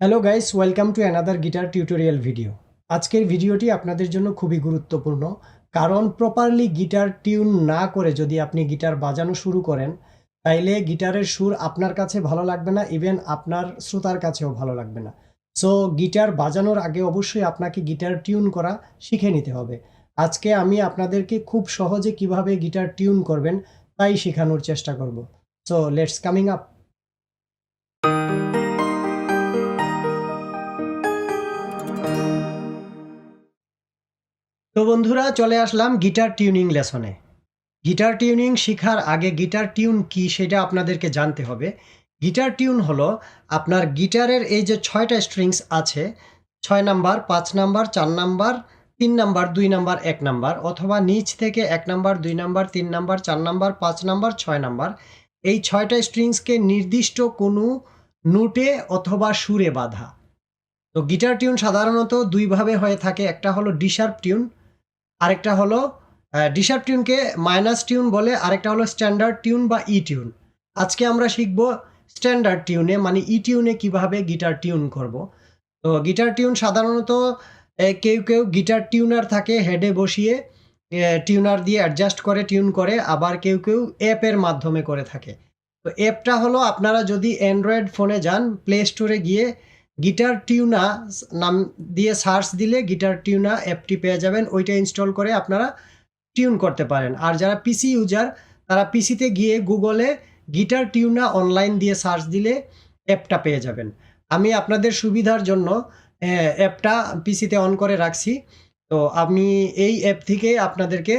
Hello guys, welcome to another guitar tutorial video. আজকের ভিডিওটি আপনাদের জন্য খুবই গুরুত্বপূর্ণ, কারণ প্রপারলি গিটার টিউন না করে যদি আপনি গিটার বাজানো শুরু করেন, তাইলে গিটারের সুর আপনার কাছে ভালো লাগবে না, ইভেন আপনার শ্রোতার কাছেও ভালো লাগবে না। সো গিটার বাজানোর আগে অবশ্যই আপনাকে গিটার টিউন করা শিখে নিতে হবে। আজকে আমি আপনাদেরকে খুব সহজে কিভাবে গিটার টিউন করবেন তাই শেখানোর চেষ্টা করব। So let's coming up. তো বন্ধুরা, চলে আসলাম গিটার টিউনিং লেসনে। গিটার টিউনিং শেখার আগে গিটার টিউন কি সেটা আপনাদেরকে জানতে হবে। গিটার টিউন হলো আপনার গিটারের এই যে 6টা স্ট্রিংস আছে, 6 number, 5 number, 4 number, 3 number, 2 number, 1 number, অথবা নিচ থেকে 1 number, 2 number, 3 number, 4 number, 5 number, 6 number, এই 6টা স্ট্রিংসকে নির্দিষ্ট কোনো নোটে অথবা সুরে বাঁধা। তো গিটার টিউন সাধারণত দুইভাবে হয়ে থাকে, একটা হলো ডি শার্প টিউন, আরেকটা হলো ডি শার্প টিউনকে মাইনাস টিউন বলে, আরেকটা হলো স্ট্যান্ডার্ড টিউন বা ই টিউন। আজকে আমরা শিখব স্ট্যান্ডার্ড টিউনে, মানে ই টিউনে কিভাবে গিটার টিউন করব। তো গিটার টিউন সাধারণত কেউ কেউ গিটার টিউনার থাকে, হেডে বসিয়ে টিউনার দিয়ে অ্যাডজাস্ট করে টিউন করে, আবার কেউ কেউ অ্যাপের মাধ্যমে করে থাকে। তো অ্যাপটা হলো, আপনারা যদি অ্যান্ড্রয়েড ফোনে যান, প্লে স্টোরে গিয়ে গিটার টিউনা নাম দিয়ে সার্চ দিলে গিটার টিউনা অ্যাপটি পেয়ে যাবেন। ওইটা ইনস্টল করে আপনারা টিউন করতে পারেন। আর যারা পিসি ইউজার, তারা পিসিতে গিয়ে গুগলে গিটার টিউনা অনলাইন দিয়ে সার্চ দিলে অ্যাপটা পেয়ে যাবেন। আমি আপনাদের সুবিধার জন্য অ্যাপটা পিসিতে অন করে রাখছি। তো আমি এই অ্যাপ থেকে আপনাদেরকে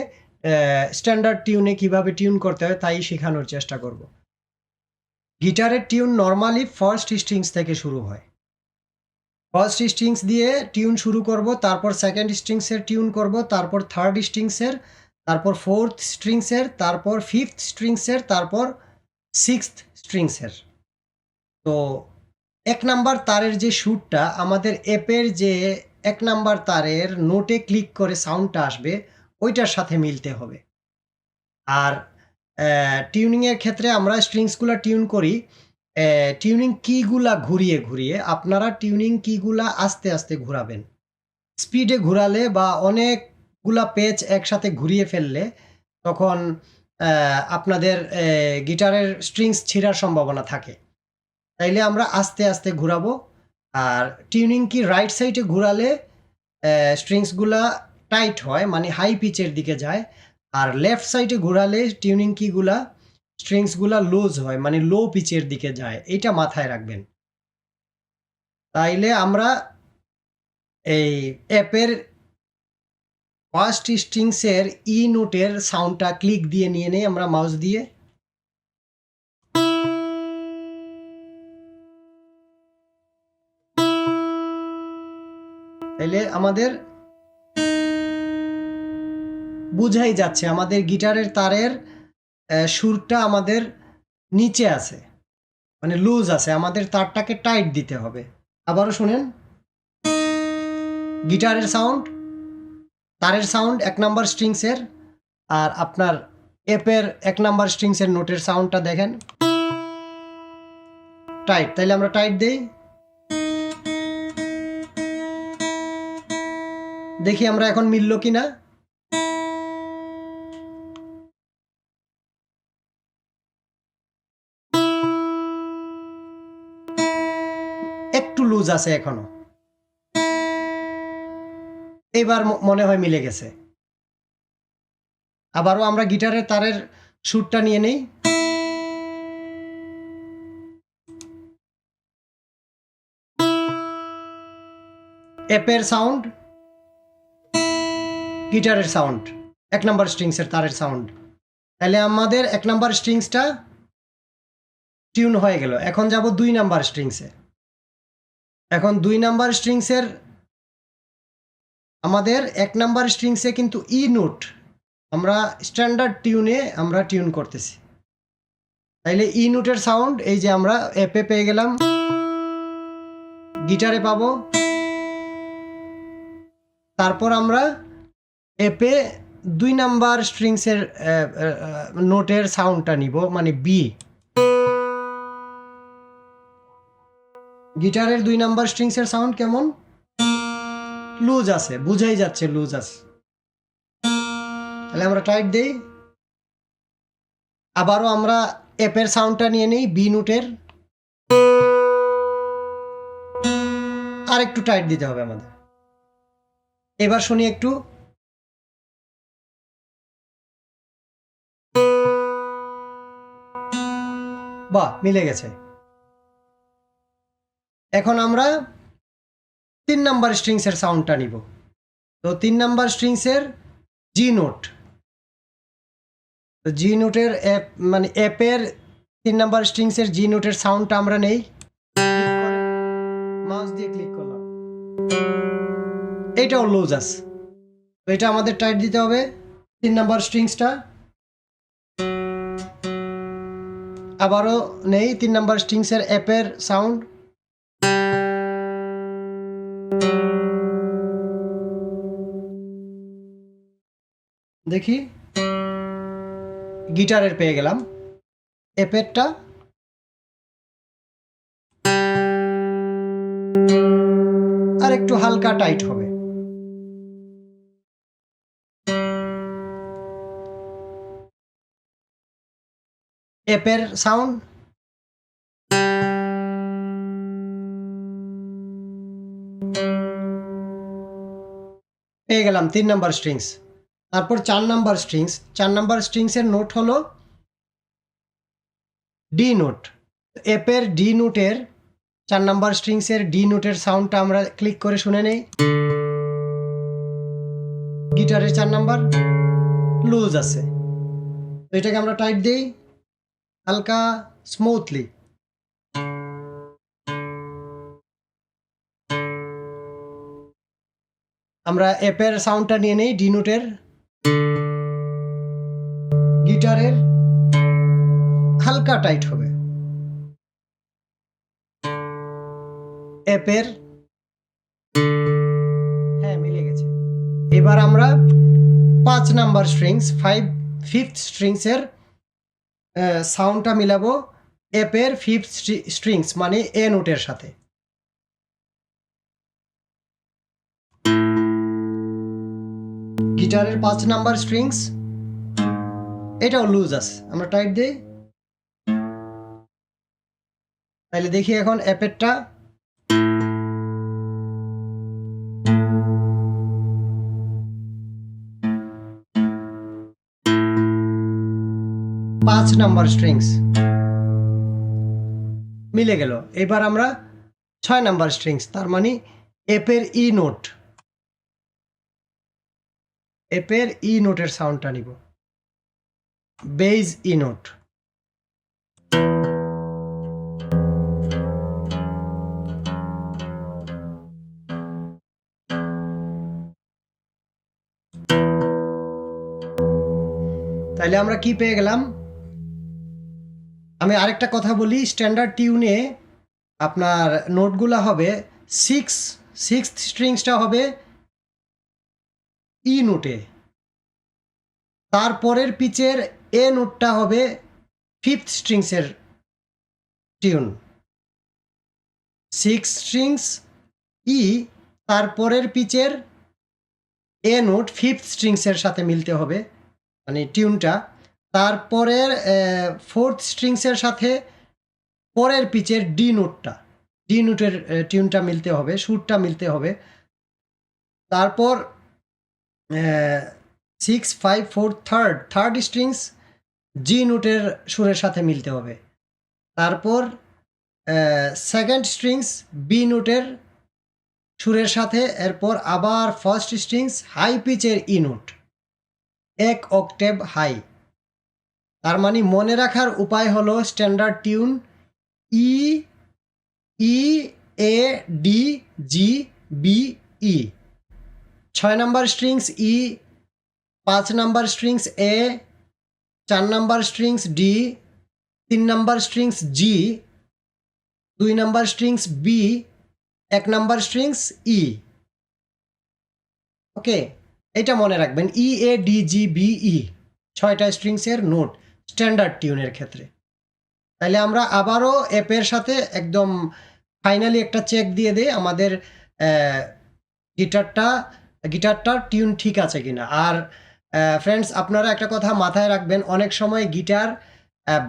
স্ট্যান্ডার্ড টিউনে কিভাবে টিউন করতে হয় তাই শেখানোর চেষ্টা করব। গিটারের টিউন নর্মালি ফার্স্ট স্ট্রিংস থেকে শুরু হয়। ফার্স্ট স্ট্রিংস দিয়ে টিউন শুরু করব, তারপর সেকেন্ড স্ট্রিংসের টিউন করব, তারপর থার্ড স্ট্রিংসের, তারপর ফোর্থ স্ট্রিংসের, তারপর ফিফথ স্ট্রিংসের, তারপর সিক্সথ স্ট্রিংসের। তো 1 নাম্বার তারের যে সুরটা আমাদের অ্যাপের যে 1 নাম্বার তারের নোটে ক্লিক করে সাউন্ডটা আসবে, ওইটার সাথে মিলতে হবে। আর টিউনিংয়ের ক্ষেত্রে আমরা স্ট্রিংসগুলো টিউন করি টিউনিং কিগুলা ঘুরিয়ে ঘুরিয়ে। আপনারা টিউনিং কিগুলা আস্তে আস্তে ঘোরাবেন। স্পিডে ঘোরালে বা অনেকগুলা পেজ একসাথে ঘুরিয়ে ফেললে তখন আপনাদের গিটারের স্ট্রিংস ছিঁড়ার সম্ভাবনা থাকে। তাইলে আমরা আস্তে আস্তে ঘোরাবো। আর টিউনিং কি রাইট সাইডে ঘোরালে স্ট্রিংসগুলা টাইট হয়, মানে হাই পিচের দিকে যায়। আর লেফট সাইডে ঘোরালে টিউনিং কিগুলা স্ট্রিংসগুলা লুজ হয়, মানে লো পিচের দিকে যায়। এইটা মাথায় রাখবেন। তাইলে আমরা এই অ্যাপের ফার্স্ট স্ট্রিংসের ই নোটের সাউন্ডটা ক্লিক দিয়ে নিয়ে নেই আমরা মাউস দিয়ে। তাইলে আমাদের বুঝাই যাচ্ছে আমাদের গিটারের তারের সুরটা আমাদের নিচে আছে, মানে লুজ আছে, আমাদের তারটাকে টাইট দিতে হবে। আবারও শুনেন, গিটারের সাউন্ড, তারের সাউন্ড 1 নাম্বার স্ট্রিংসের, আর আপনার অ্যাপের 1 নাম্বার স্ট্রিংসের নোটের সাউন্ডটা দেখেন টাইট। তাইলে আমরা টাইট দেই, দেখি আমরা এখন মিলল কিনা। একটু লুজ আছে এখনো, এবার মনে হয় মিলে গেছে। আবারও আমরা গিটারের তারের সুরটা নিয়ে নেই। অ্যাপের সাউন্ড, গিটারের সাউন্ড, 1 নাম্বার স্ট্রিংসের তারের সাউন্ড। তাহলে আমাদের 1 নাম্বার স্ট্রিংসটা টিউন হয়ে গেল। এখন যাব 2 নাম্বার স্ট্রিংসে। এখন 2 নাম্বার স্ট্রিংসের আমাদের 1 নাম্বার স্ট্রিংসে কিন্তু ই নোট আমরা স্ট্যান্ডার্ড টিউনে আমরা টিউন করতেছি। তাইলে ই নোটের সাউন্ড এই যে আমরা অ্যাপে পেয়ে গেলাম, গিটারে পাবো। তারপর আমরা অ্যাপে 2 নাম্বার স্ট্রিংসের নোটের সাউন্ডটা নিব, মানে বি। গিটারের 2 নাম্বার স্ট্রিংসের সাউন্ড কেমন? লুজ আছে, বুঝাই যাচ্ছে লুজ আছে। তাহলে আমরা টাইট দেই। আবারও আমরা এপের সাউন্ডটা নিয়ে নিই বি নোটের। আর একটু টাইট দিতে হবে আমাদের। এবার শুনি একটু। বাহ, মিলে গেছে। এখন আমরা 3 নাম্বার স্ট্রিংসের সাউন্ডটা নিব। তো 3 নাম্বার স্ট্রিংসের জি নোট। তো জি নোটের মানে অ্যাপের 3 নাম্বার স্ট্রিংসের জি নোটের সাউন্ডটা আমরা নেই। মাউস দিয়ে ক্লিক করলাম, এইটাও লুজ আছে। তো এটা আমাদের টাইট দিতে হবে 3 নাম্বার স্ট্রিংসটা। আবারও নেই 3 নাম্বার স্ট্রিংসের অ্যাপের সাউন্ড। দেখি, গিটারের পেয়ে গেলাম অ্যাপেরটা। আর একটু হালকা টাইট হবে। অ্যাপের সাউন্ড। পেয়ে গেলাম 3 নাম্বার স্ট্রিংস। তারপর 4 নাম্বার স্ট্রিংস। 4 নাম্বার স্ট্রিংসের নোট হলো ডি নোট। অ্যাপের ডি নোটের 4 নাম্বার স্ট্রিংসের ডি নোটের সাউন্ডটা আমরা ক্লিক করে শুনে নেই। গিটারের 4 নাম্বার লুজ আছে, তো এটাকে আমরা টাইট দিই হালকা স্মুথলি। আমরা অ্যাপের সাউন্ডটা নিয়ে নেই ডি নোটের। গিটারের হালকা টাইট হবে। অ্যাপের, হ্যাঁ মিলে গেছে। এবার আমরা 5 নাম্বার স্ট্রিংস, 5th স্ট্রিংসের সাউন্ডটা মিলাবো অ্যাপের 5th স্ট্রিংস মানে এ নোটের সাথে। গিটারের 5 নাম্বার স্ট্রিংস, এটাও লুজ আছে, আমরা টাইট দিই। তাহলে দেখি এখন অ্যাপেরটা। পাঁচ নাম্বার স্ট্রিংস মিলে গেল। এবার আমরা 6 নাম্বার স্ট্রিংস, তার মানে অ্যাপের ই নোট। অ্যাপের ই নোটের সাউন্ডটা নিব, বেজ ই নোট। তাইলে আমরা কি পেয়ে গেলাম? আমি আরেকটা কথা বলি, স্ট্যান্ডার্ড টিউনে আপনার নোটগুলা হবে সিক্সথ স্ট্রিংসটা হবে ই নোটে, তারপরের পিচের এ নোটটা হবে 5th স্ট্রিংসের টিউন। 6 স্ট্রিংস ই, তারপরের পিচের এ নোট 5th স্ট্রিংসের সাথে মিলতে হবে মানে টিউনটা। তারপরের 4th স্ট্রিংসের সাথে পরের পিচের ডি নোটটা, ডি নোটের টিউনটা মিলতে হবে, সুরটা মিলতে হবে। তারপর 6, 5, 4 থার্ড স্ট্রিংস জি নোটের সুরের সাথে মিলতে হবে। তারপর সেকেন্ড স্ট্রিংস বি নোটের সুরের সাথে, এরপর আবার ফার্স্ট স্ট্রিংস হাই পিচের ই নোট, 1 অক্টেভ হাই। তার মানে মনে রাখার উপায় হলো standard tune E, E, A, D, G, B, E. 6 number strings E, 5 number strings A, 4 number strings D, 3 number strings G, 2 number strings B, 1 number strings E. Okay, এটা মনে রাখবেন, ই, A, D, G, B, ই 6টা স্ট্রিংসের note standard টিউনের ক্ষেত্রে। তাহলে আমরা আবারও অ্যাপের সাথে একদম ফাইনালি একটা চেক দিয়ে দেই আমাদের গিটারটার টিউন ঠিক আছে কিনা। আর ফ্রেন্ডস, আপনারা একটা কথা মাথায় রাখবেন, অনেক সময় গিটার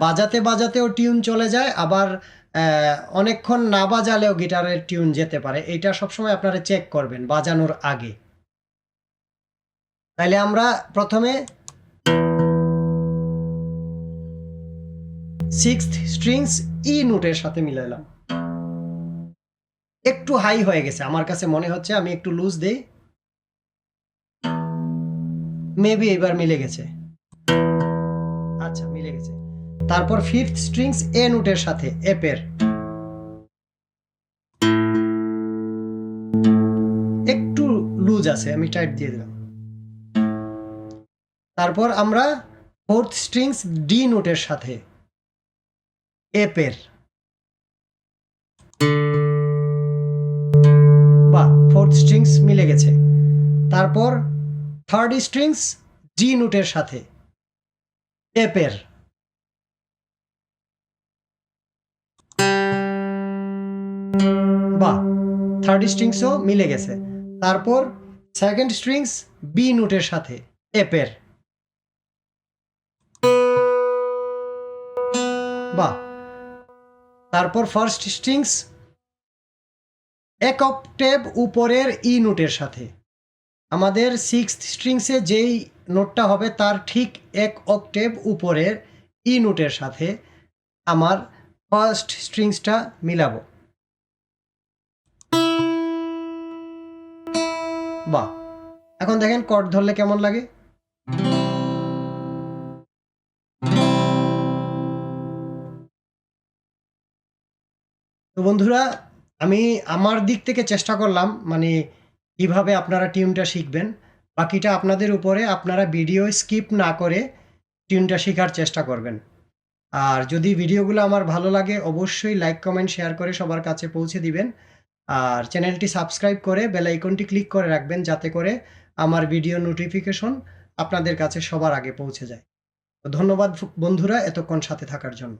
বাজাতে বাজাতেও টিউন চলে যায়, আবার অনেকক্ষণ না বাজালেও গিটারের টিউন যেতে পারে। এটা সবসময় আপনারা চেক করবেন বাজানোর আগে। তাইলে আমরা প্রথমে 6th স্ট্রিংস ই নোটের সাথে মিলাইলাম। একটু হাই হয়ে গেছে আমার কাছে মনে হচ্ছে, আমি একটু লুজ দেই, মেবি এবার মিলে গেছে। আচ্ছা, মিলে গেছে। তারপর 5th স্ট্রিংস এ নোটের সাথে এপের একটু লুজ আছে, আমি টাইট দিয়ে দিলাম। তারপর আমরা 4th স্ট্রিংস ডি নোটের সাথে এপের, বা 4th স্ট্রিংস মিলে গেছে। তারপর 3rd স্ট্রিংস জি নোটের সাথে এপের, বা 3rd স্ট্রিংসও মিলে গেছে। তারপর 2nd স্ট্রিংস বি নোটের সাথে এপের, বা তারপর 1st স্ট্রিংস এক অক্টেভ উপরের ই নোটের সাথে। আমাদের 6th স্ট্রিংসে যেই নোটটা হবে তার ঠিক এক অক্টেভ উপরের ই নোটের সাথে আমার 1st স্ট্রিংসটা মিলাবো। বাহ, এখন দেখেন কর্ড ধরলে কেমন লাগে। তো বন্ধুরা, আমি আমার দিক থেকে চেষ্টা করলাম মানে কিভাবে আপনারা টিউনটা শিখবেন। বাকিটা আপনাদের উপরে, আপনারা ভিডিও স্কিপ না করে টিউনটা শেখার চেষ্টা করবেন। আর যদি ভিডিওগুলো আমার ভালো লাগে অবশ্যই লাইক, কমেন্ট, শেয়ার করে সবার কাছে পৌঁছে দিবেন। আর চ্যানেলটি সাবস্ক্রাইব করে বেল আইকনটি ক্লিক করে রাখবেন, যাতে করে আমার ভিডিও নোটিফিকেশন আপনাদের কাছে সবার আগে পৌঁছে যায়। তো ধন্যবাদ বন্ধুরা এতক্ষণ সাথে থাকার জন্য।